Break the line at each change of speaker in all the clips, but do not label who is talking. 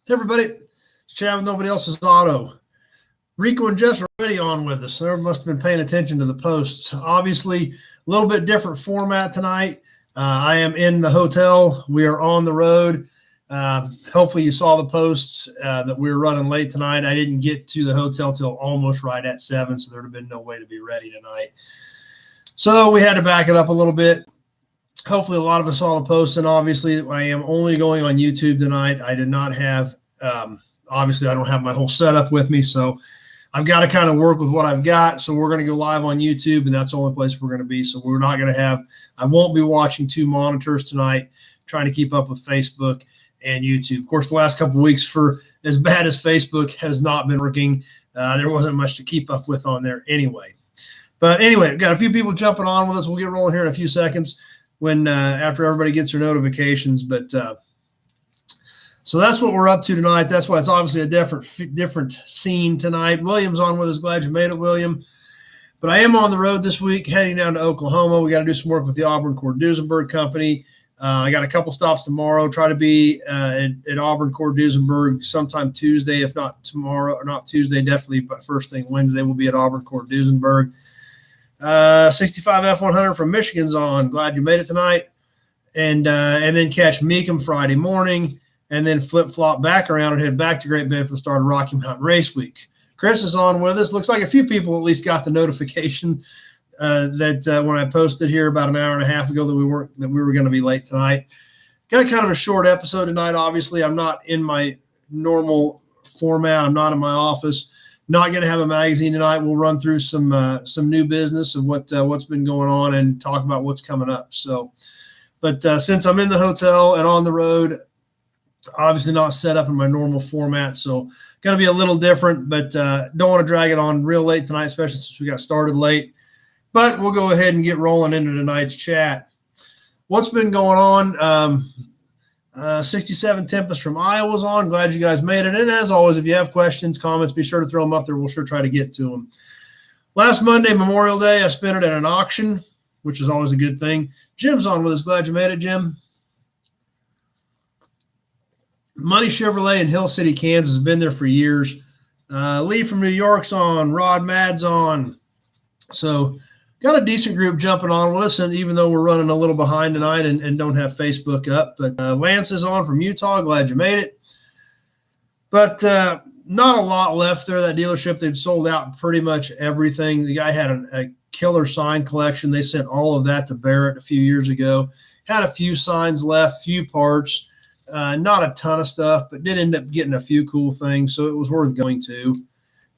Hey everybody, it's Chad with Nobody Else's Auto. Rico and Jess are already on with us. They must have been paying attention to the posts. Obviously, a little bit different format tonight. I am in the hotel. We are on the road. Hopefully you saw the posts that we were running late tonight. I didn't get to the hotel till almost right at 7, so there'd have been no way to be ready tonight. So we had to back it up a little bit. Hopefully a lot of us saw the posts, and obviously I am only going on YouTube tonight. I did not have, obviously I don't have my whole setup with me, so I've got to kind of work with what I've got. So we're going to go live on YouTube, and that's the only place we're going to be. So we're not going to have, I won't be watching two monitors tonight, trying to keep up with Facebook and YouTube. Of course, the last couple of weeks, for as bad as Facebook has not been working, there wasn't much to keep up with on there anyway. But anyway, we've got a few people jumping on with us. We'll get rolling here in a few seconds when after everybody gets their notifications. But so that's what we're up to tonight. That's why it's obviously a different scene tonight. William's on with us. Glad you made it, William. But I am on the road this week, heading down to Oklahoma. We got to do some work with the Auburn Cord-Duesenberg Company. I got a couple stops tomorrow. Try to be at Auburn Cord-Duesenberg sometime Tuesday, if not tomorrow, or not Tuesday, definitely, but first thing Wednesday we'll be at Auburn Cord-Duesenberg. 65 F100 from Michigan's on. Glad you made it tonight. And then catch Meekum Friday morning, and then flip-flop back around and head back to Great Bend for the start of Rocky Mountain Race Week. Chris is on with us. Looks like a few people at least got the notification that when I posted here about an hour and a half ago that we were going to be late tonight. Got kind of a short episode tonight. Obviously, I'm not in my normal format. I'm not in my office. Not going to have a magazine tonight. We'll run through some new business of what's been going on and talk about what's coming up. So, but since I'm in the hotel and on the road, obviously not set up in my normal format, so going to be a little different. But don't want to drag it on real late tonight, especially since we got started late. But we'll go ahead and get rolling into tonight's chat. What's been going on? 67 Tempest from Iowa's on. Glad you guys made it. And as always, if you have questions, comments, be sure to throw them up there. We'll sure try to get to them. Last Monday, Memorial Day, I spent it at an auction, which is always a good thing. Jim's on with us. Glad you made it, Jim. Money Chevrolet in Hill City, Kansas has been there for years. Lee from New York's on. Rod Mad's on. So got a decent group jumping on with us, and even though we're running a little behind tonight and don't have Facebook up. But Lance is on from Utah. Glad you made it. But not a lot left there. That dealership, they've sold out pretty much everything. The guy had a killer sign collection. They sent all of that to Barrett a few years ago. Had a few signs left, few parts. Not a ton of stuff, but did end up getting a few cool things, so it was worth going to.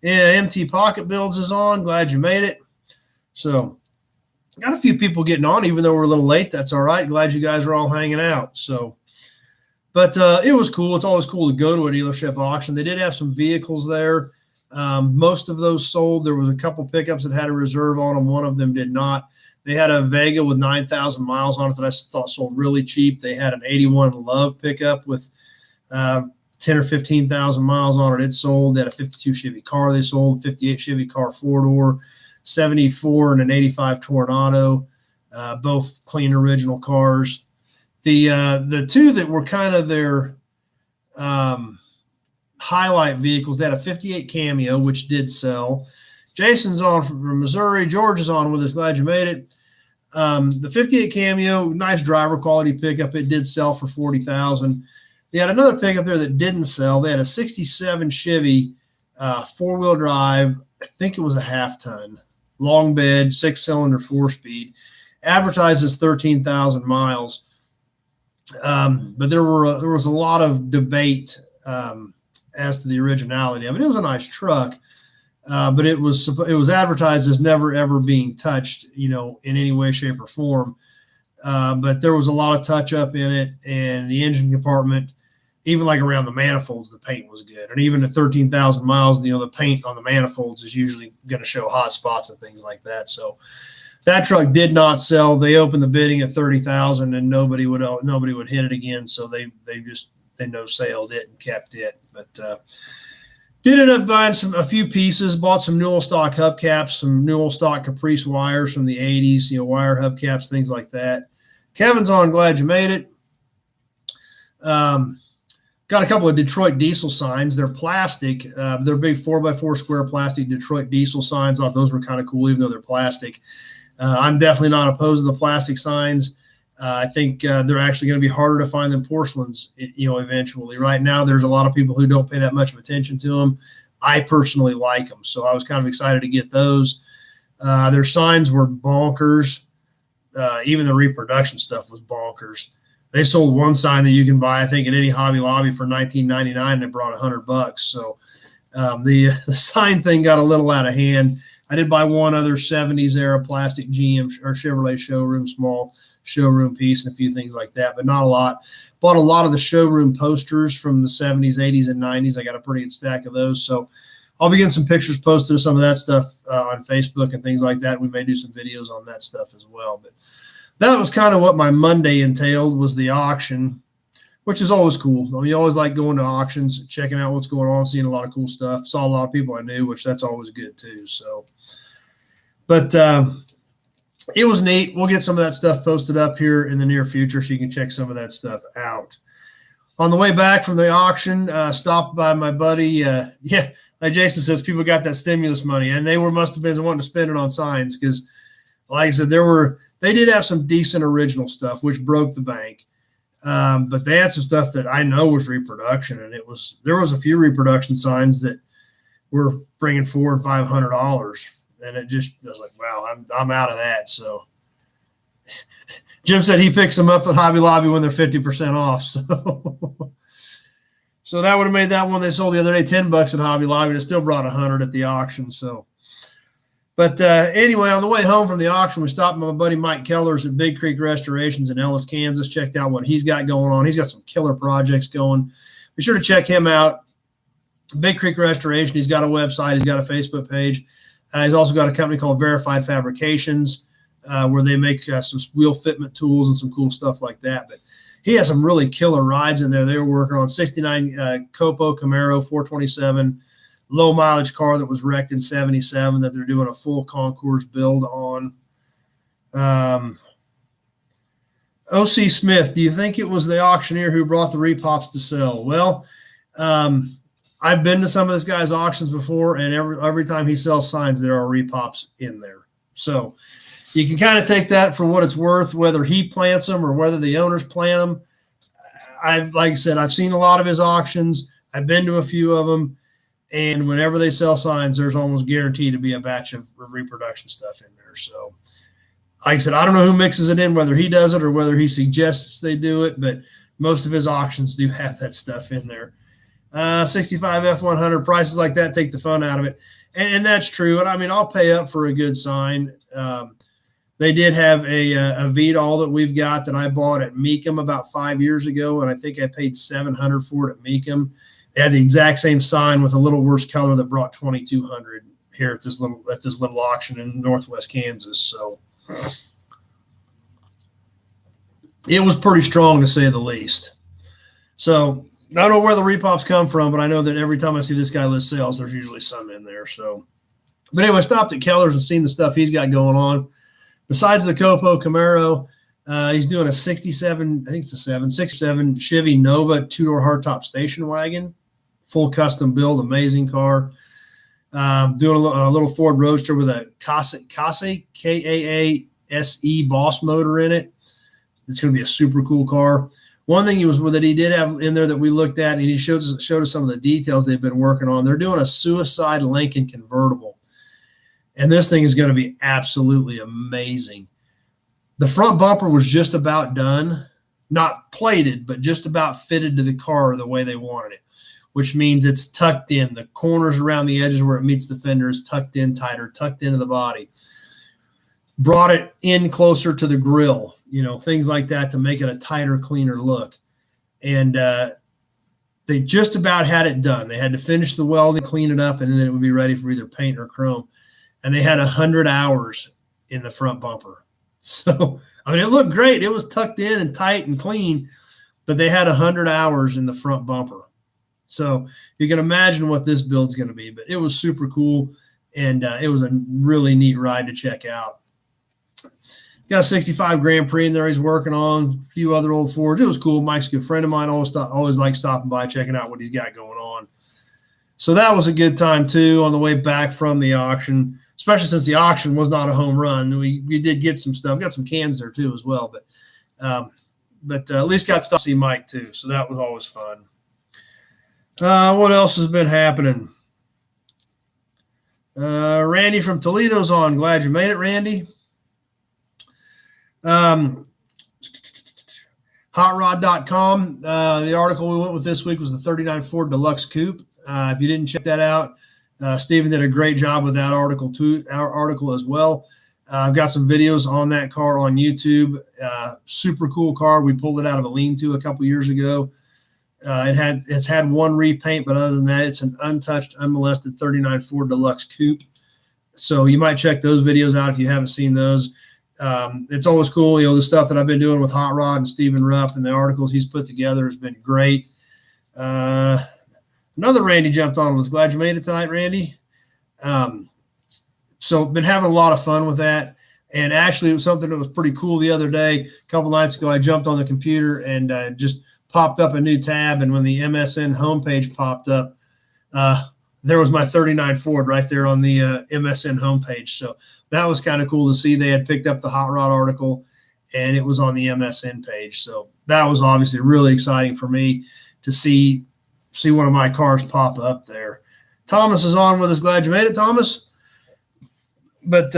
Yeah, MT Pocket Builds is on. Glad you made it. So got a few people getting on, even though we're a little late. That's all right. Glad you guys are all hanging out. So, but it was cool. It's always cool to go to a dealership auction. They did have some vehicles there. Most of those sold. There was a couple pickups that had a reserve on them. One of them did not. They had a Vega with 9,000 miles on it that I thought sold really cheap. They had an 81 Love pickup with 10 or 15,000 miles on it. It sold. They had a 52 Chevy car they sold, 58 Chevy car four-door, 74 and an 85 Tornado, both clean original cars. The two that were kind of their highlight vehicles, they had a 58 Cameo, which did sell. Jason's on from Missouri. George is on with us. Glad you made it. The 58 Cameo, nice driver quality pickup. It did sell for $40,000. They had another pickup there that didn't sell. They had a 67 Chevy four-wheel drive. I think it was a half-ton. Long bed, 6-cylinder, 4-speed. Advertises 13,000 miles. But there was a lot of debate as to the originality of it. It was a nice truck. But it was advertised as never, ever being touched, in any way, shape, or form. But there was a lot of touch-up in it, and the engine compartment, even like around the manifolds, the paint was good. And even at 13,000 miles, the paint on the manifolds is usually going to show hot spots and things like that. So that truck did not sell. They opened the bidding at 30,000, and nobody would hit it again. So they no-saled it and kept it. But did end up buying a few pieces, bought some Newell stock hubcaps, some Newell stock Caprice wires from the 80s, wire hubcaps, things like that. Kevin's on. Glad you made it. Got a couple of Detroit diesel signs. They're plastic. They're big 4x4 square plastic Detroit diesel signs. I thought those were kind of cool, even though they're plastic. I'm definitely not opposed to the plastic signs. I think they're actually going to be harder to find than porcelains, eventually. Right now, there's a lot of people who don't pay that much of attention to them. I personally like them, so I was kind of excited to get those. Their signs were bonkers. Even the reproduction stuff was bonkers. They sold one sign that you can buy, I think, at any Hobby Lobby for $19.99, and it brought $100. So the sign thing got a little out of hand. I did buy one other 70s era plastic GM or Chevrolet showroom, small showroom piece, and a few things like that, but not a lot. Bought a lot of the showroom posters from the 70s, 80s, and 90s. I got a pretty good stack of those. So I'll be getting some pictures posted of some of that stuff on Facebook and things like that. We may do some videos on that stuff as well. But that was kind of what my Monday entailed, was the auction, which is always cool. I mean, you always like going to auctions, checking out what's going on, seeing a lot of cool stuff. Saw a lot of people I knew, which that's always good too. So, but it was neat. We'll get some of that stuff posted up here in the near future so you can check some of that stuff out. On the way back from the auction, stopped by my buddy. Like Jason says, people got that stimulus money, and they must have been wanting to spend it on signs because, like I said, they did have some decent original stuff, which broke the bank. But they had some stuff that I know was reproduction, and there was a few reproduction signs that were bringing $400 and $500, and I was like, wow, I'm out of that. So Jim said he picks them up at Hobby Lobby when they're 50% off. So that would have made that one they sold the other day $10 at Hobby Lobby, and it still brought $100 at the auction. So. But anyway, on the way home from the auction, we stopped by my buddy Mike Keller's at Big Creek Restorations in Ellis, Kansas, checked out what he's got going on. He's got some killer projects going. Be sure to check him out. Big Creek Restoration. He's got a website. He's got a Facebook page. He's also got a company called Verified Fabrications where they make some wheel fitment tools and some cool stuff like that. But he has some really killer rides in there. They were working on 69 Copo Camaro 427 low mileage car that was wrecked in 77 that they're doing a full concours build on. O.C. Smith, do you think it was the auctioneer who brought the repops to sell? Well, I've been to some of this guy's auctions before, and every time he sells signs, there are repops in there. So you can kind of take that for what it's worth, whether he plants them or whether the owners plant them. Like I said, I've seen a lot of his auctions. I've been to a few of them. And whenever they sell signs, there's almost guaranteed to be a batch of reproduction stuff in there. So, like I said, I don't know who mixes it in, whether he does it or whether he suggests they do it, but most of his auctions do have that stuff in there. 65 F100, prices like that take the fun out of it. And that's true. And I mean, I'll pay up for a good sign. They did have a VDOL that we've got that I bought at Meekum about 5 years ago, and I think I paid $700 for it at Meekum. They had the exact same sign with a little worse color that brought $2,200 here at this little auction in Northwest Kansas. So it was pretty strong, to say the least. So I don't know where the repops come from, but I know that every time I see this guy list sales, there's usually some in there. So, but anyway, I stopped at Keller's and seen the stuff he's got going on. Besides the Copo Camaro, he's doing a 67, I think it's a 67 Chevy Nova two-door hardtop station wagon. Full custom build, amazing car. Doing a little Ford Roadster with a Kaase, K-A-A-S-E Boss motor in it. It's going to be a super cool car. One thing that he did have in there that we looked at, and he showed us some of the details they've been working on. They're doing a Suicide Lincoln convertible, and this thing is going to be absolutely amazing. The front bumper was just about done, not plated, but just about fitted to the car the way they wanted it, which means it's tucked in. The corners around the edges where it meets the fender is tucked in tighter, tucked into the body. Brought it in closer to the grill, things like that to make it a tighter, cleaner look. And they just about had it done. They had to finish the welding, clean it up, and then it would be ready for either paint or chrome. And they had 100 hours in the front bumper. So, I mean, it looked great. It was tucked in and tight and clean, but they had 100 hours in the front bumper. So you can imagine what this build's going to be, but it was super cool, and it was a really neat ride to check out. Got a 65 Grand Prix in there he's working on, a few other old Fords. It was cool. Mike's a good friend of mine. Always like stopping by, checking out what he's got going on. So that was a good time, too, on the way back from the auction, especially since the auction was not a home run. We did get some stuff. Got some cans there, too, as well. But at least got to see Mike, too. So that was always fun. What else has been happening? Randy from Toledo's on. Glad you made it, Randy. HotRod.com. The article we went with this week was the 39 Ford Deluxe Coupe. If you didn't check that out, Stephen did a great job with that article too. Our article as well. I've got some videos on that car on YouTube. Super cool car. We pulled it out of a lean-to a couple years ago. It's had one repaint, but other than that, it's an untouched, unmolested 39 Ford Deluxe Coupe. So you might check those videos out if you haven't seen those. It's always cool. The stuff that I've been doing with Hot Rod and Stephen Rupp and the articles he's put together has been great. Another Randy jumped on. Was glad you made it tonight, Randy. So been having a lot of fun with that. And actually, it was something that was pretty cool the other day. A couple nights ago, I jumped on the computer and just popped up a new tab. And when the MSN homepage popped up, there was my 39 Ford right there on the MSN homepage. So that was kind of cool to see. They had picked up the Hot Rod article, and it was on the MSN page. So that was obviously really exciting for me to see one of my cars pop up there. Thomas is on with us. Glad you made it, Thomas. But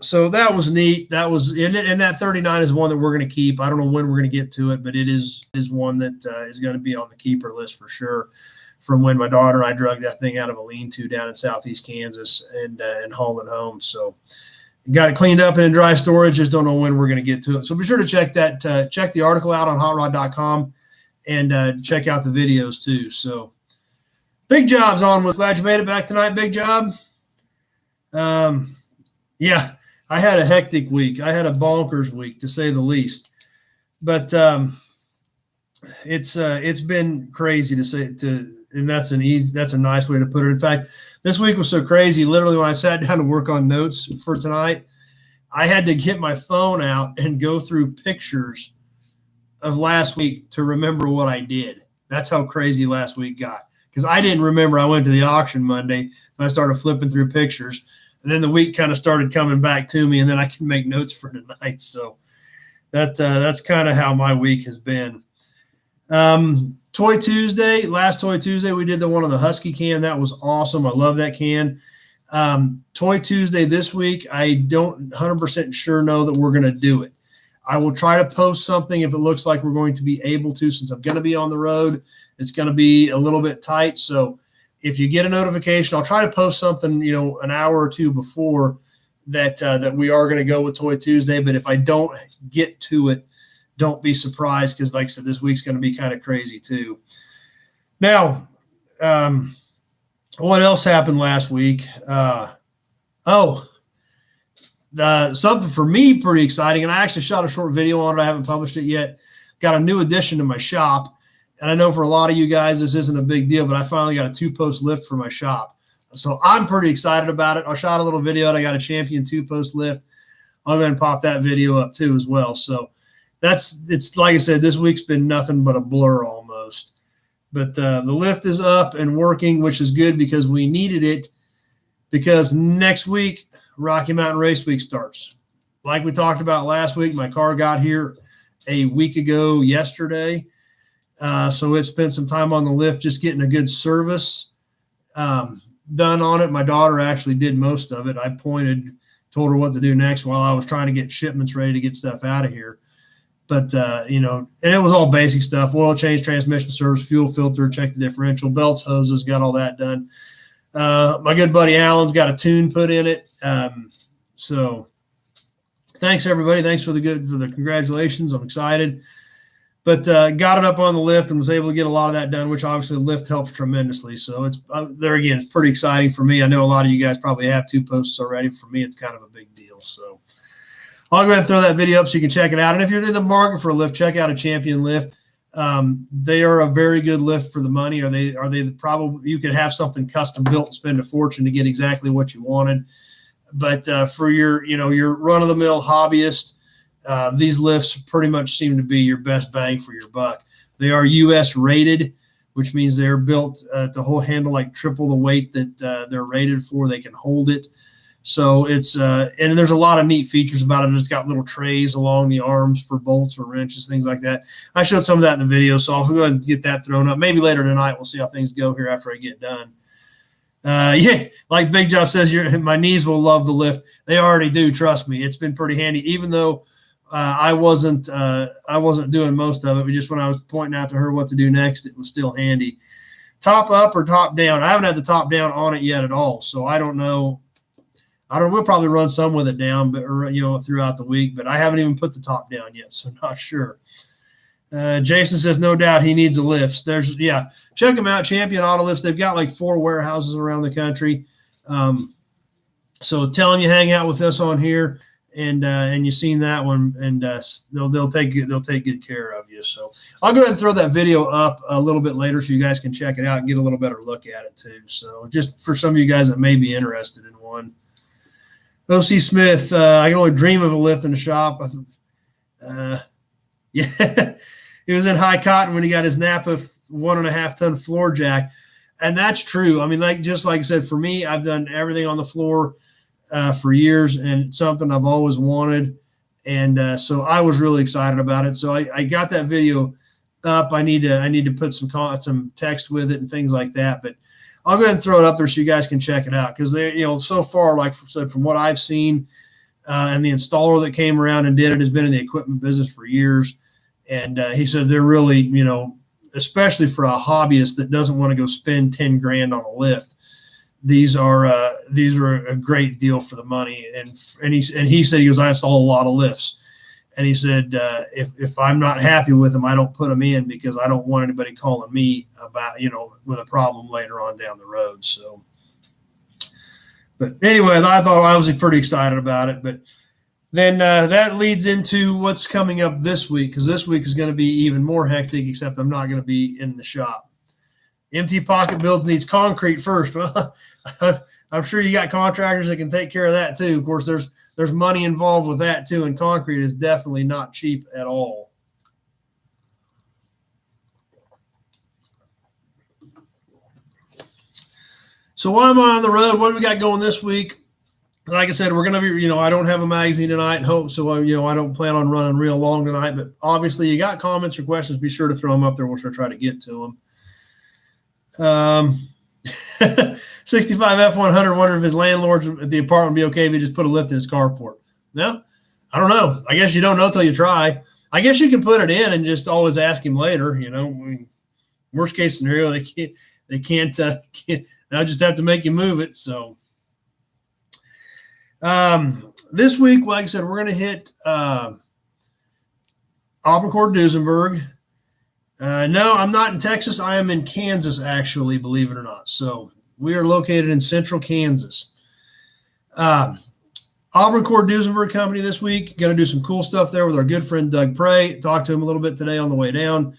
so that was neat. That was and that 39 is one that we're going to keep. I don't know when we're going to get to it, but it is one that is going to be on the keeper list for sure. From when my daughter and I drug that thing out of a lean-to down in southeast Kansas and hauled it home. So got it cleaned up and in dry storage. Just don't know when we're going to get to it. So be sure to check the article out on hotrod.com and check out the videos too. So Big Job's on with. Glad you made it back tonight, Big Job. Yeah, I had a hectic week. I had a bonkers week, to say the least. But it's been crazy and that's a nice way to put it. In fact, this week was so crazy. Literally, when I sat down to work on notes for tonight, I had to get my phone out and go through pictures of last week to remember what I did. That's how crazy last week got. Because I didn't remember I went to the auction Monday. And I started flipping through pictures. And then the week kind of started coming back to me, and then I can make notes for tonight. So that's kind of how my week has been. Toy Tuesday, last Toy Tuesday, we did the one on the Husky can. That was awesome. I love that can. Toy Tuesday this week, I don't 100% sure know that we're going to do it. I will try to post something if it looks like we're going to be able to, since I'm going to be on the road. It's going to be a little bit tight. So if you get a notification, I'll try to post something, an hour or two before that we are going to go with Toy Tuesday. But if I don't get to it, don't be surprised, because like I said, this week's going to be kind of crazy too. Now, what else happened last week? Something for me pretty exciting, and I actually shot a short video on it. I haven't published it yet. Got a new addition to my shop. And I know for a lot of you guys, this isn't a big deal, but I finally got a 2-post lift for my shop. So I'm pretty excited about it. I shot a little video, and I got a Champion 2-post lift. I'll go ahead and pop that video up too as well. So it's like I said, this week's been nothing but a blur almost. But the lift is up and working, which is good because we needed it, because next week, Rocky Mountain Race Week starts. Like we talked about last week, my car got here a week ago yesterday. So it spent some time on the lift, just getting a good service done on it. My daughter actually did most of it. I told her what to do next while I was trying to get shipments ready to get stuff out of here. But, and it was all basic stuff: oil change, transmission service, fuel filter, check the differential, belts, hoses, got all that done. My good buddy Alan's got a tune put in it. So thanks, everybody. Thanks for the congratulations. I'm excited. But got it up on the lift and was able to get a lot of that done, which obviously the lift helps tremendously. So it's there again. It's pretty exciting for me. I know a lot of you guys probably have 2 posts already. For me, it's kind of a big deal. So I'll go ahead and throw that video up so you can check it out. And if you're in the market for a lift, check out a Champion lift. They are a very good lift for the money. Are they probably, you could have something custom built and spend a fortune to get exactly what you wanted. But for your run of the mill hobbyist, these lifts pretty much seem to be your best bang for your buck. They are U.S. rated, which means they're built to handle like triple the weight that they're rated for. They can hold it. So it's and there's a lot of neat features about it. It's got little trays along the arms for bolts or wrenches, things like that. I showed some of that in the video, so I'll go ahead and get that thrown up. Maybe later tonight we'll see how things go here after I get done. Yeah, like Big Job says, my knees will love the lift. They already do. Trust me, it's been pretty handy. Even though I wasn't doing most of it, but just when I was pointing out to her what to do next, it was still handy. Top up or top down? I haven't had the top down on it yet at all, so I don't know. We'll probably run some with it down, but throughout the week. But I haven't even put the top down yet, so not sure. Jason says, no doubt he needs a lift. Check them out, Champion Auto Lifts. They've got like 4 warehouses around the country. So tell them you hang out with us on here, and you've seen that one, and they'll take good care of you. So I'll go ahead and throw that video up a little bit later so you guys can check it out and get a little better look at it too. So just for some of you guys that may be interested in one. O.C. Smith, I can only dream of a lift in the shop. Yeah, he was in high cotton when he got his Napa 1.5-ton floor jack, and that's true. I mean, just like I said, for me, I've done everything on the floor for years, and it's something I've always wanted, and so I was really excited about it. So I got that video up. I need to put some text with it and things like that, but I'll go ahead and throw it up there so you guys can check it out, because they, so far, like I said, from what I've seen, and the installer that came around and did it has been in the equipment business for years, and he said they're really, especially for a hobbyist that doesn't want to go spend 10 grand on a lift, these are a great deal for the money. And he said, he goes, I install a lot of lifts. And he said, if I'm not happy with them, I don't put them in, because I don't want anybody calling me about, with a problem later on down the road. So, but anyway, I thought I was pretty excited about it. But then that leads into what's coming up this week, because this week is going to be even more hectic, except I'm not going to be in the shop. Empty pocket build needs concrete first. Well, I'm sure you got contractors that can take care of that too. Of course, there's money involved with that too, and concrete is definitely not cheap at all. So while I'm on the road, what do we got going this week? Like I said, we're going to be, I don't have a magazine tonight, and hope so. I don't plan on running real long tonight, but obviously you got comments or questions, be sure to throw them up there. We'll sure try to get to them. 65 F100 wonder if his landlords at the apartment would be okay if he just put a lift in his carport. No, I don't know. I guess you don't know till you try. I guess you can put it in and just always ask him later. Worst case scenario, they can't. They'll just have to make you move it. So this week, like I said, we're going to hit Auburn-Duesenberg. No, I'm not in Texas. I am in Kansas, actually, believe it or not. So we are located in central Kansas. Auburn-Duesenberg Company this week. Going to do some cool stuff there with our good friend Doug Prey. Talked to him a little bit today on the way down.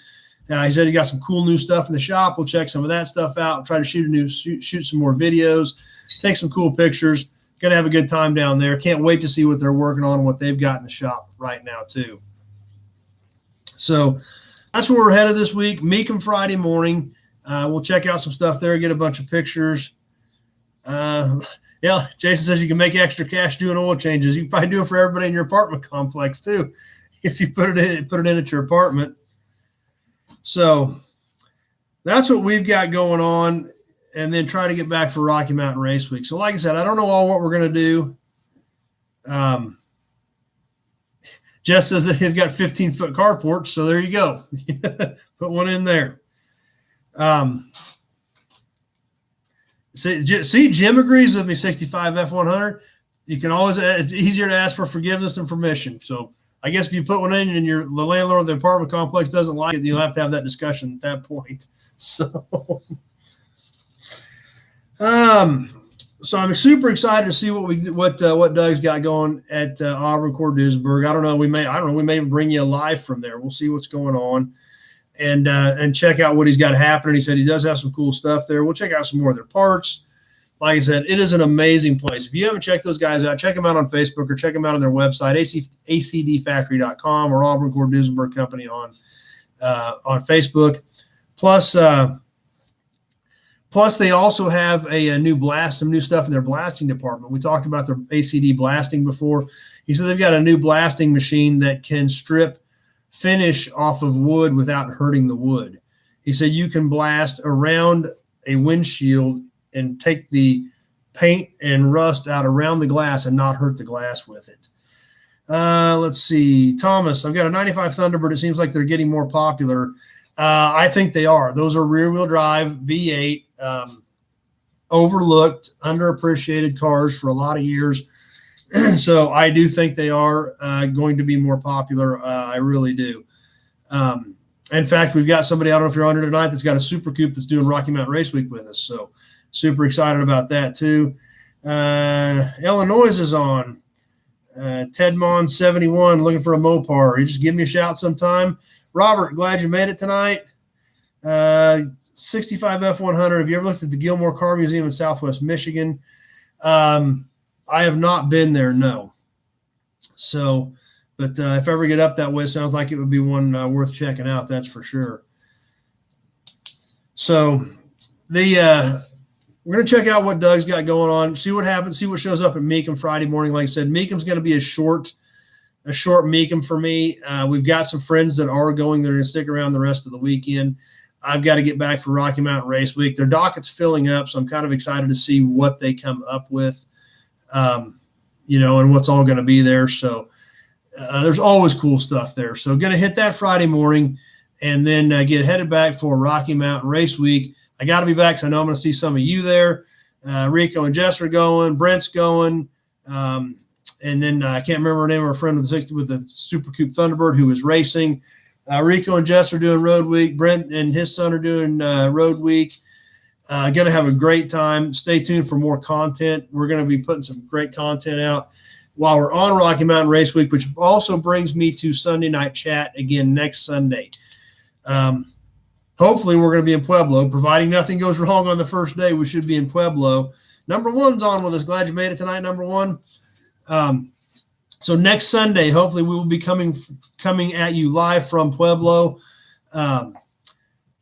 He said he got some cool new stuff in the shop. We'll check some of that stuff out. Try to shoot some more videos. Take some cool pictures. Going to have a good time down there. Can't wait to see what they're working on and what they've got in the shop right now too. So that's where we're headed this week. Meet 'em Friday morning. We'll check out some stuff there, get a bunch of pictures. Yeah, Jason says you can make extra cash doing oil changes. You can probably do it for everybody in your apartment complex too, if you put it in at your apartment. So that's what we've got going on, and then try to get back for Rocky Mountain Race Week. So like I said, I don't know what we're going to do. Jess says that they've got 15-foot carports, so there you go. Put one in there. See, Jim agrees with me, 65 F100. You can always, it's easier to ask for forgiveness than permission. So I guess if you put one in and the landlord of the apartment complex doesn't like it, you'll have to have that discussion at that point. So, so I'm super excited to see what Doug's got going at Auburn-Duesenberg. I don't know. We may bring you live from there. We'll see what's going on, and check out what he's got happening. He said he does have some cool stuff there. We'll check out some more of their parts, like I said, it is an amazing place. If you haven't checked those guys out, check them out on Facebook or check them out on their website, acdfactory.com, or Auburn Cord Duesenberg Company on Facebook. Plus, they also have some new stuff in their blasting department. We talked about their ACD blasting before. He said they've got a new blasting machine that can strip finish off of wood without hurting the wood. He said you can blast around a windshield and take the paint and rust out around the glass and not hurt the glass with it. Let's see. Thomas, I've got a 95 Thunderbird. It seems like they're getting more popular. I think they are. Those are rear-wheel drive V8, overlooked, underappreciated cars for a lot of years. So I do think they are going to be more popular. I really do. In fact, we've got somebody, I don't know if you're on here tonight, that's got a Super Coupe that's doing Rocky Mountain Race Week with us. So super excited about that too. Illinois is on. Tedmon 71 looking for a Mopar. You just give me a shout sometime. Robert, glad you made it tonight. 65 F100. Have you ever looked at the Gilmore Car Museum in Southwest Michigan? I have not been there, no. So, but if I ever get up that way, it sounds like it would be one worth checking out. That's for sure. So we're going to check out what Doug's got going on, see what happens, see what shows up at Meekum Friday morning. Like I said, Meekum's going to be a short Meekum for me. We've got some friends that are going. They're going to stick around the rest of the weekend. I've got to get back for Rocky Mountain Race Week. Their docket's filling up, so I'm kind of excited to see what they come up with, and what's all going to be there. So there's always cool stuff there. So going to hit that Friday morning and then get headed back for Rocky Mountain Race Week. I got to be back, so I know I'm going to see some of you there. Rico and Jess are going. Brent's going. And then I can't remember her name, our friend with the Super Coupe Thunderbird who is racing. Rico and Jess are doing Road Week. Brent and his son are doing Road Week. Going to have a great time. Stay tuned for more content. We're going to be putting some great content out while we're on Rocky Mountain Race Week, which also brings me to Sunday Night Chat again next Sunday. Hopefully we're going to be in Pueblo. Providing nothing goes wrong on the first day, we should be in Pueblo. Number one's on with us. Glad you made it tonight, number one. So next Sunday, hopefully we will be coming at you live from Pueblo.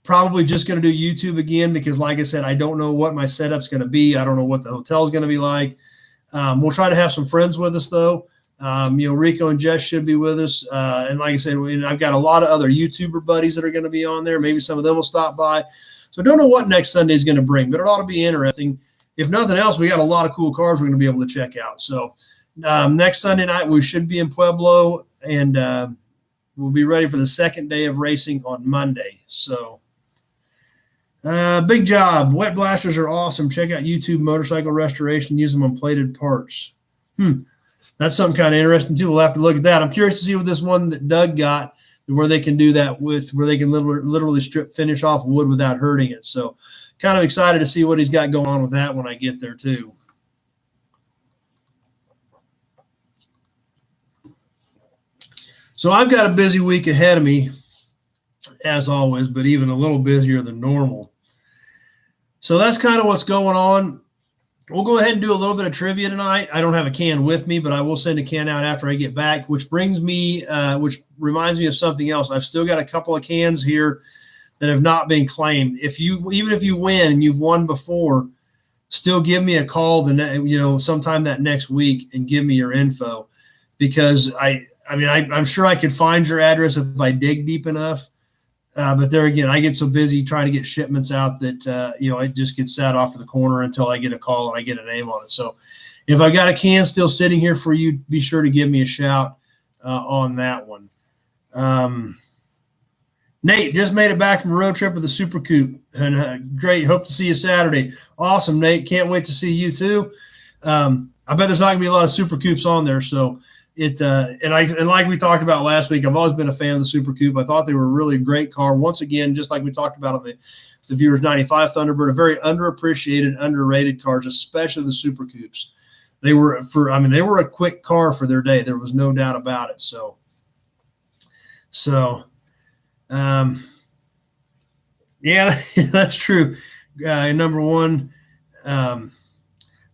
Probably just going to do YouTube again because, like I said, I don't know what my setup's going to be. I don't know what the hotel's going to be like. We'll try to have some friends with us, though. Rico and Jess should be with us. And like I said, I've got a lot of other YouTuber buddies that are going to be on there. Maybe some of them will stop by. So I don't know what next Sunday is going to bring, but it ought to be interesting. If nothing else, we got a lot of cool cars we're going to be able to check out. So next Sunday night, we should be in Pueblo, and we'll be ready for the second day of racing on Monday. So big job. Wet blasters are awesome. Check out YouTube Motorcycle Restoration. Use them on plated parts. That's something kind of interesting, too. We'll have to look at that. I'm curious to see what this one that Doug got, where they can do that with, where they can literally strip finish off wood without hurting it. So kind of excited to see what he's got going on with that when I get there, too. So I've got a busy week ahead of me, as always, but even a little busier than normal. So that's kind of what's going on. We'll go ahead and do a little bit of trivia tonight. I don't have a can with me, but I will send a can out after I get back, which reminds me of something else. I've still got a couple of cans here that have not been claimed. Even if you win and you've won before, still give me a call sometime that next week and give me your info, because I'm sure I could find your address if I dig deep enough. But there again, I get so busy trying to get shipments out that, I just get sat off to the corner until I get a call and I get a name on it. So if I got a can still sitting here for you, be sure to give me a shout on that one. Nate just made it back from a road trip with the Super Coupe, and great. Hope to see you Saturday. Awesome, Nate. Can't wait to see you too. I bet there's not gonna be a lot of Super Coupes on there. So and like we talked about last week, I've always been a fan of the Super Coupe. I thought they were a really great car. Once again, just like we talked about on the Viewers 95 Thunderbird, a very underappreciated, underrated cars, especially the Super Coupes. They were a quick car for their day. There was no doubt about it. So yeah, that's true. Number one,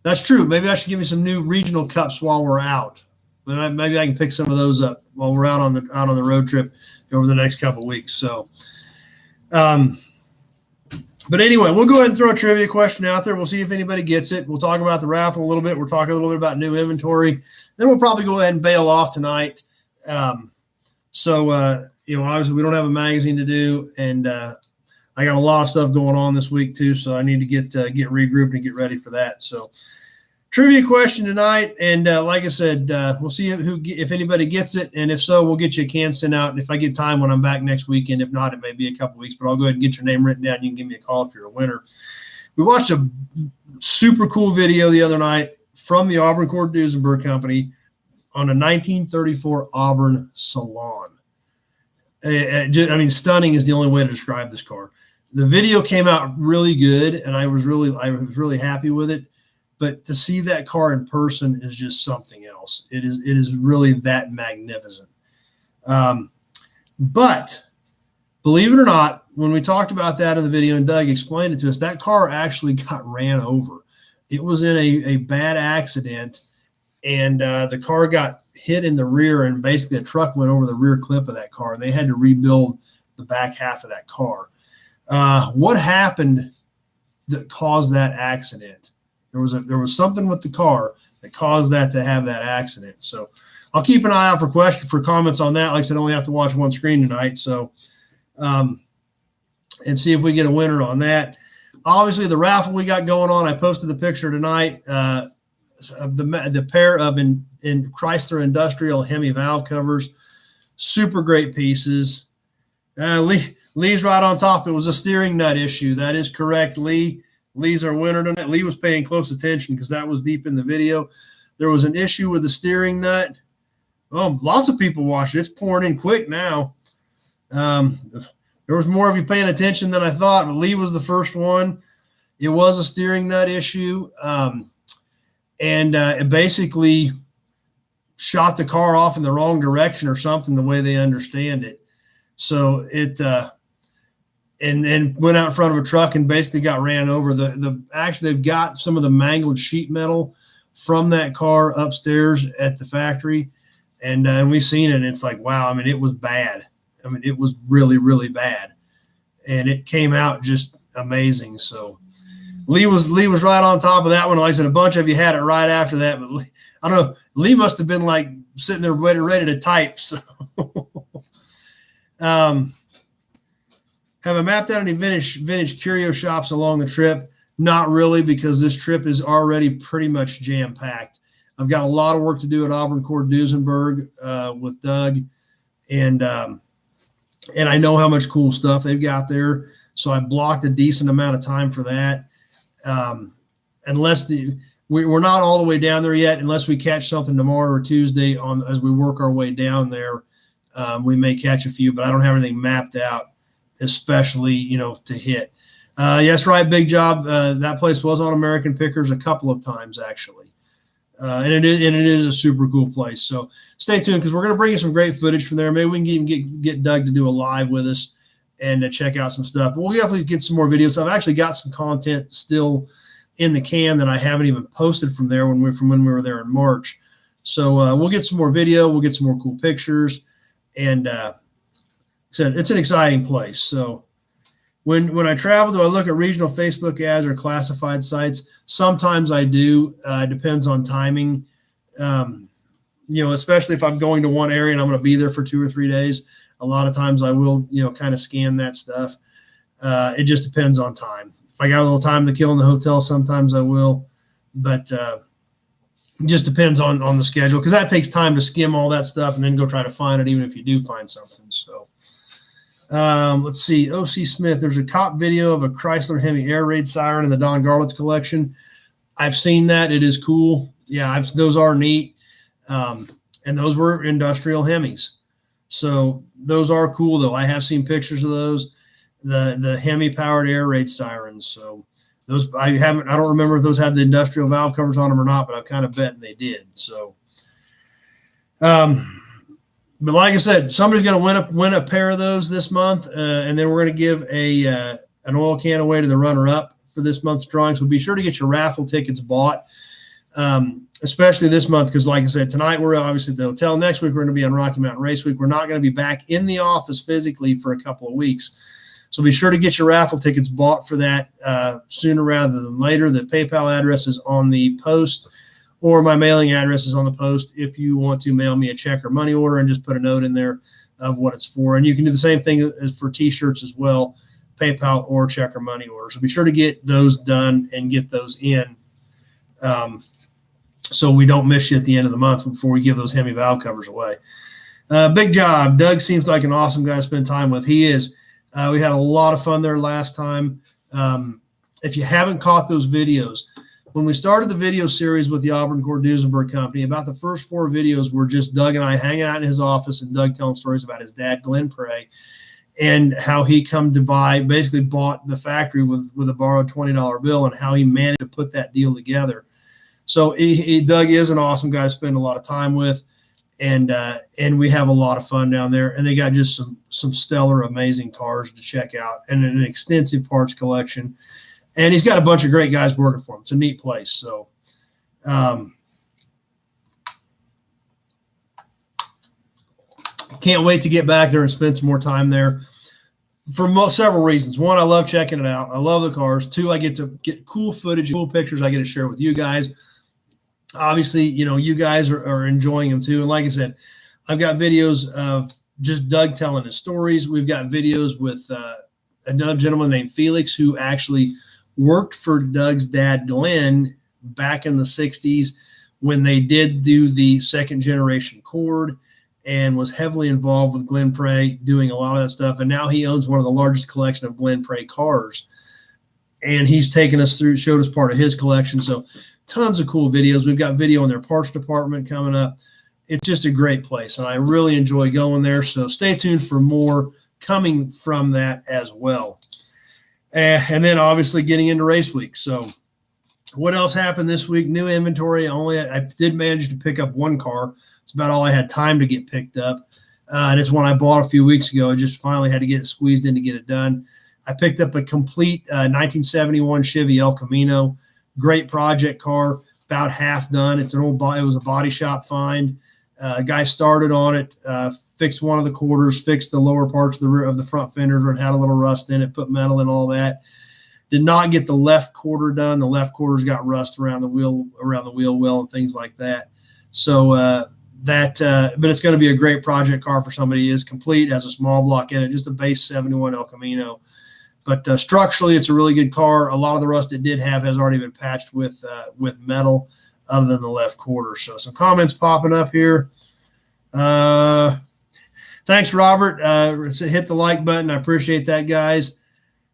That's true. Maybe I should give me some new regional cups while we're out. Maybe I can pick some of those up while we're out on the road trip over the next couple of weeks. So, but anyway, we'll go ahead and throw a trivia question out there. We'll see if anybody gets it. We'll talk about the raffle a little bit. We'll talk a little bit about new inventory. Then we'll probably go ahead and bail off tonight. Obviously we don't have a magazine to do, and I got a lot of stuff going on this week too, so I need to get regrouped and get ready for that. So, trivia question tonight, and like I said, we'll see if anybody gets it, and if so, we'll get you a can sent out. And if I get time when I'm back next weekend, if not, it may be a couple weeks. But I'll go ahead and get your name written down. You can give me a call if you're a winner. We watched a super cool video the other night from the Auburn Cord Duesenberg Company on a 1934 Auburn Salon. Stunning is the only way to describe this car. The video came out really good, and I was really happy with it. But to see that car in person is just something else. It is really that magnificent. But believe it or not, when we talked about that in the video and Doug explained it to us, that car actually got ran over. It was in a bad accident, and the car got hit in the rear, and basically a truck went over the rear clip of that car, and they had to rebuild the back half of that car. What happened that caused that accident? There was something with the car that caused that to have that accident. So I'll keep an eye out for comments on that. Like I said, I only have to watch one screen tonight. So, and see if we get a winner on that. Obviously, the raffle we got going on, I posted the picture tonight of the pair of in Chrysler Industrial Hemi valve covers. Super great pieces. Lee's right on top. It was a steering nut issue. That is correct, Lee. Lee's our winner tonight. Lee was paying close attention because that was deep in the video. There was an issue with the steering nut. Oh, lots of people watched it. It's pouring in quick now. There was more of you paying attention than I thought, but Lee was the first one. It was a steering nut issue, and it basically shot the car off in the wrong direction or something, the way they understand it. So it and then went out in front of a truck and basically got ran over. Actually, they've got some of the mangled sheet metal from that car upstairs at the factory, and we've seen it. And it's like, wow. I mean, it was bad. I mean, it was really, really bad, and it came out just amazing. So Lee was right on top of that one. Like I said, a bunch of you had it right after that, but Lee, I don't know. Lee must have been like sitting there ready to type. So, have I mapped out any vintage curio shops along the trip? Not really, because this trip is already pretty much jam-packed. I've got a lot of work to do at Auburn Cord Duesenberg with Doug, and I know how much cool stuff they've got there. So I blocked a decent amount of time for that. Unless we're not all the way down there yet, unless we catch something tomorrow or Tuesday as we work our way down there, we may catch a few, but I don't have anything mapped out, especially, to hit. Yes, right. Big job. That place was on American Pickers a couple of times, actually. And it is a super cool place. So stay tuned, because we're going to bring you some great footage from there. Maybe we can even get Doug to do a live with us and check out some stuff. But we'll definitely get some more videos. I've actually got some content still in the can that I haven't even posted from there when we were there in March. So we'll get some more video. We'll get some more cool pictures. And so it's an exciting place. So when I travel, do I look at regional Facebook ads or classified sites? Sometimes I do. Depends on timing. Especially if I'm going to one area and I'm going to be there for 2 or 3 days. A lot of times I will, kind of scan that stuff. It just depends on time. If I got a little time to kill in the hotel, sometimes I will. But it just depends on the schedule, because that takes time to skim all that stuff and then go try to find it, even if you do find something. So let's see. O.C. Smith, there's a cop video of a Chrysler Hemi air raid siren in the Don Garlitz collection. I've seen that. It is cool. Yeah, those are neat. And those were industrial Hemis. So those are cool, though. I have seen pictures of those, the Hemi powered air raid sirens. So those I don't remember if those had the industrial valve covers on them or not, but I'm kind of betting they did. So, but like I said, somebody's going to win a pair of those this month, and then we're going to give an oil can away to the runner-up for this month's drawing. So be sure to get your raffle tickets bought, especially this month, because like I said, tonight we're obviously at the hotel. Next week we're going to be on Rocky Mountain Race Week. We're not going to be back in the office physically for a couple of weeks. So be sure to get your raffle tickets bought for that sooner rather than later. The PayPal address is on the post, or my mailing address is on the post if you want to mail me a check or money order and just put a note in there of what it's for. And you can do the same thing as for T-shirts as well, PayPal or check or money order. So be sure to get those done and get those in so we don't miss you at the end of the month before we give those Hemi valve covers away. Big job. Doug seems like an awesome guy to spend time with. He is. We had a lot of fun there last time. If you haven't caught those videos, when we started the video series with the Auburn Cord-Duesenberg Company, about the first 4 videos were just Doug and I hanging out in his office and Doug telling stories about his dad, Glenn Prey, and how he basically bought the factory with a borrowed $20 bill and how he managed to put that deal together. So Doug is an awesome guy to spend a lot of time with, and we have a lot of fun down there. And they got just some stellar, amazing cars to check out and an extensive parts collection. And he's got a bunch of great guys working for him. It's a neat place. So, can't wait to get back there and spend some more time there for several reasons. One, I love checking it out. I love the cars. 2, I get to get cool footage, cool pictures I get to share with you guys. Obviously, you guys are enjoying them too. And like I said, I've got videos of just Doug telling his stories. We've got videos with another gentleman named Felix who actually worked for Doug's dad, Glenn, back in the 60s when they did do the second generation Cord, and was heavily involved with Glenn Prey doing a lot of that stuff. And now he owns one of the largest collection of Glenn Prey cars. And he's taken us through, showed us part of his collection. So tons of cool videos. We've got video in their parts department coming up. It's just a great place, and I really enjoy going there. So stay tuned for more coming from that as well. And then obviously getting into race week. So what else happened this week? New inventory. I did manage to pick up 1 car. It's about all I had time to get picked up. And it's one I bought a few weeks ago. I just finally had to get it squeezed in to get it done. I picked up a complete 1971 Chevy El Camino. Great project car, about half done. It was a body shop find. Guy started on it, fixed one of the quarters, fixed the lower parts of the rear of the front fenders where it had a little rust in it, put metal in, all that. Did not get the left quarter done. The left quarters got rust around the wheel well and things like that. So but it's going to be a great project car for somebody. It is complete, has a small block in it, just a base 71 El Camino. But structurally, it's a really good car. A lot of the rust it did have has already been patched with metal, other than the left quarter. So some comments popping up here. Thanks, Robert. Hit the like button. I appreciate that, guys.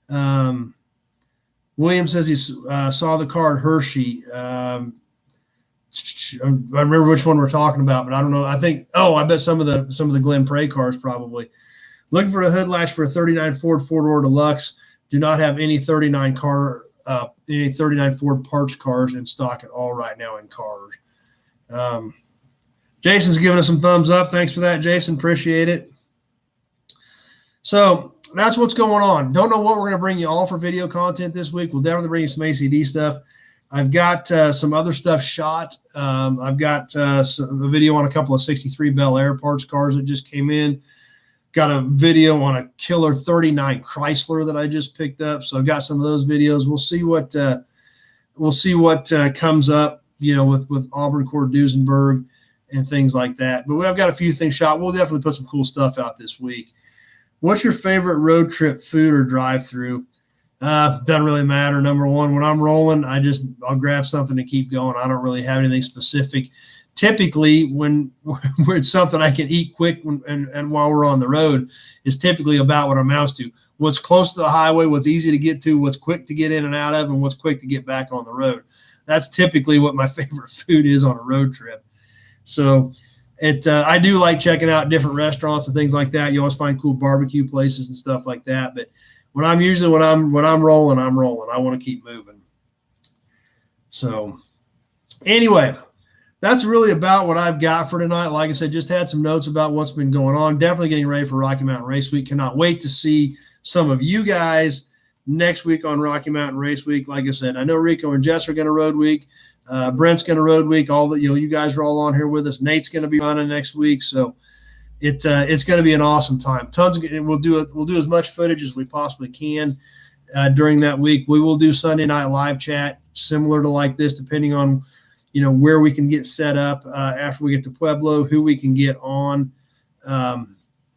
William says he saw the car at Hershey. I remember which one we're talking about, but I don't know. I bet some of the Glenn Prey cars probably. Looking for a hood latch for a 39 Ford 4-door Deluxe. Do not have any 39 Ford parts cars in stock at all right now in cars. Jason's giving us some thumbs up. Thanks for that, Jason. Appreciate it. So that's what's going on. Don't know what we're going to bring you all for video content this week. We'll definitely bring you some ACD stuff. I've got some other stuff shot. I've got a video on a couple of 63 Bel Air parts cars that just came in. Got a video on a killer 39 Chrysler that I just picked up. So I've got some of those videos. We'll see what comes up, with Auburn Cord-Duesenberg and things like that. But I've got a few things shot. We'll definitely put some cool stuff out this week. What's your favorite road trip food or drive-through? Doesn't really matter. Number one, when I'm rolling, I'll grab something to keep going. I don't really have anything specific. Typically, when it's something I can eat quick and while we're on the road, is typically about what it amounts to. What's close to the highway, what's easy to get to, what's quick to get in and out of, and what's quick to get back on the road. That's typically what my favorite food is on a road trip. So I do like checking out different restaurants and things like that. You always find cool barbecue places and stuff like that. But when I'm rolling, I'm rolling. I want to keep moving. So anyway, that's really about what I've got for tonight. Like I said, just had some notes about what's been going on. Definitely getting ready for Rocky Mountain Race Week. Cannot wait to see some of you guys next week on Rocky Mountain Race Week. Like I said, I know Rico and Jess are going to road week. Brent's going to road week. All the, you guys are all on here with us. Nate's going to be running next week. So it's going to be an awesome time. We'll do as much footage as we possibly can during that week. We will do Sunday night live chat similar to like this, depending on, where we can get set up after we get to Pueblo, who we can get on,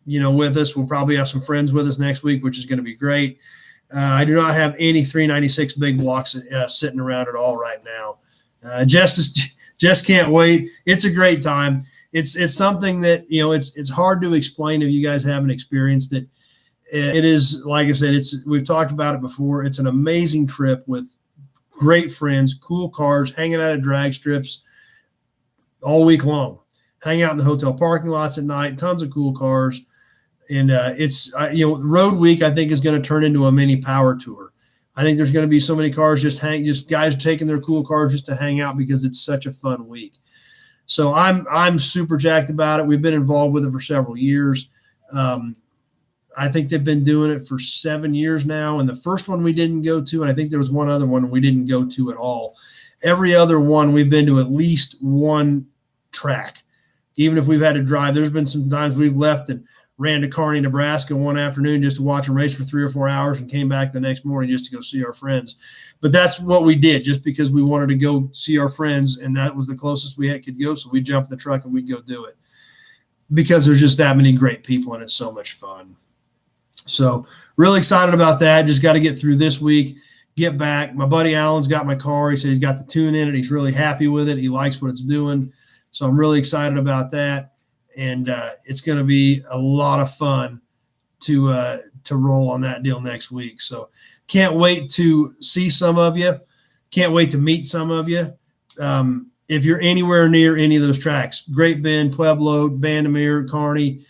with us. We'll probably have some friends with us next week, which is going to be great. I do not have any 396 big blocks sitting around at all right now. Just can't wait. It's a great time. It's something that, it's hard to explain if you guys haven't experienced it. It is, like I said, we've talked about it before. It's an amazing trip with great friends, cool cars, hanging out at drag strips all week long, hang out in the hotel parking lots at night, tons of cool cars. And road week, I think, is going to turn into a mini power tour. I think there's going to be so many cars just guys taking their cool cars just to hang out because it's such a fun week. So I'm super jacked about it. We've been involved with it for several years. I think they've been doing it for 7 years now. And the first one we didn't go to, and I think there was one other one we didn't go to at all. Every other one we've been to at least one track, even if we've had to drive. There's been some times we've left and ran to Kearney, Nebraska one afternoon just to watch them race for 3 or 4 hours and came back the next morning just to go see our friends. But that's what we did just because we wanted to go see our friends, and that was the closest we could go. So we jumped in the truck and we'd go do it because there's just that many great people and it's so much fun. So really excited about that. Just got to get through this week, get back. My buddy Alan's got my car. He said he's got the tune in it. He's really happy with it. He likes what it's doing. So I'm really excited about that. And it's going to be a lot of fun to roll on that deal next week. So can't wait to see some of you. Can't wait to meet some of you. If you're anywhere near any of those tracks, Great Bend, Pueblo, Bandimere, Kearney,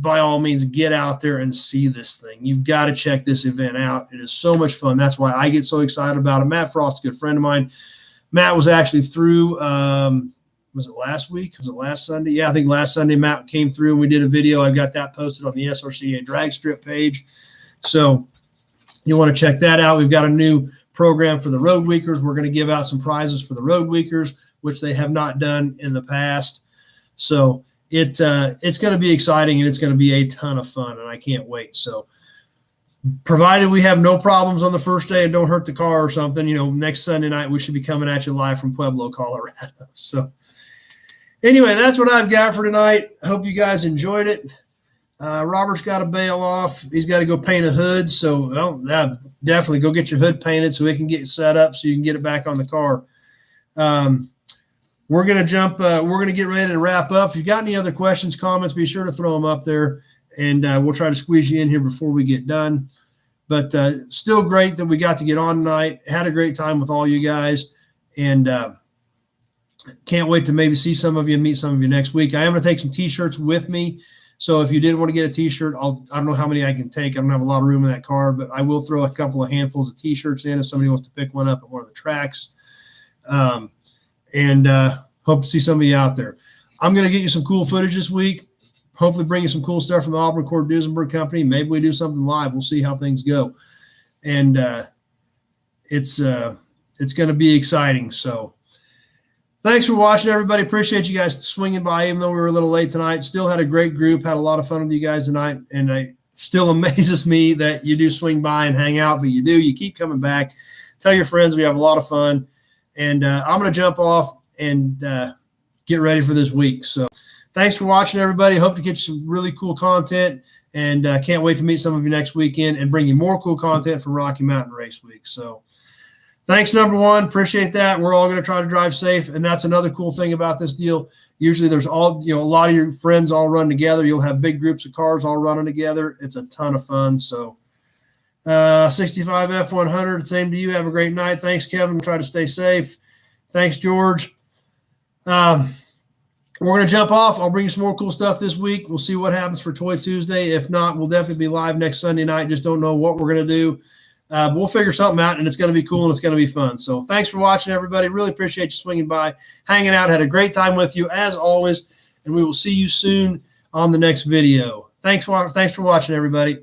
by all means, get out there and see this thing. You've got to check this event out. It is so much fun. That's why I get so excited about it. Matt Frost, a good friend of mine. Matt was actually through, was it last week? Was it last Sunday? Yeah, I think last Sunday Matt came through and we did a video. I've got that posted on the SRCA drag strip page. So you want to check that out. We've got a new program for the road weekers. We're going to give out some prizes for the road weekers, which they have not done in the past. So it's going to be exciting and it's going to be a ton of fun, and I can't wait. So provided we have no problems on the first day and don't hurt the car or something, next Sunday night we should be coming at you live from Pueblo, Colorado. So anyway, that's what I've got for tonight. I hope you guys enjoyed it. Robert's got to bail off. He's got to go paint a hood. So definitely go get your hood painted so it can get set up so you can get it back on the car. We're going to jump. We're going to get ready to wrap up. If you've got any other questions, comments, be sure to throw them up there, and we'll try to squeeze you in here before we get done. But still great that we got to get on tonight. Had a great time with all you guys, and can't wait to maybe see some of you and meet some of you next week. I am going to take some T-shirts with me. So if you did want to get a T-shirt, I don't know how many I can take. I don't have a lot of room in that car, but I will throw a couple of handfuls of T-shirts in if somebody wants to pick one up at one of the tracks. And hope to see some of you out there. I'm going to get you some cool footage this week. Hopefully bring you some cool stuff from the Auburn Cord Duesenberg Company. Maybe we do something live. We'll see how things go. And it's going to be exciting. So thanks for watching, everybody. Appreciate you guys swinging by, even though we were a little late tonight. Still had a great group. Had a lot of fun with you guys tonight. And it still amazes me that you do swing by and hang out, but you do. You keep coming back. Tell your friends we have a lot of fun. And I'm going to jump off and get ready for this week. So thanks for watching, everybody. Hope to get you some really cool content, and can't wait to meet some of you next weekend and bring you more cool content from Rocky Mountain Race Week. So thanks, number one. Appreciate that. We're all going to try to drive safe, and that's another cool thing about this deal. Usually there's a lot of your friends all run together. You'll have big groups of cars all running together. It's a ton of fun. So 65 F100, same to you. Have a great night. Thanks, Kevin. Try to stay safe. Thanks, George. We're going to jump off. I'll bring you some more cool stuff this week. We'll see what happens for Toy Tuesday. If not, we'll definitely be live next Sunday night. Just don't know what we're going to do. But we'll figure something out, and it's going to be cool, and it's going to be fun. So thanks for watching, everybody. Really appreciate you swinging by, hanging out. Had a great time with you, as always, and we will see you soon on the next video. Thanks for watching, everybody.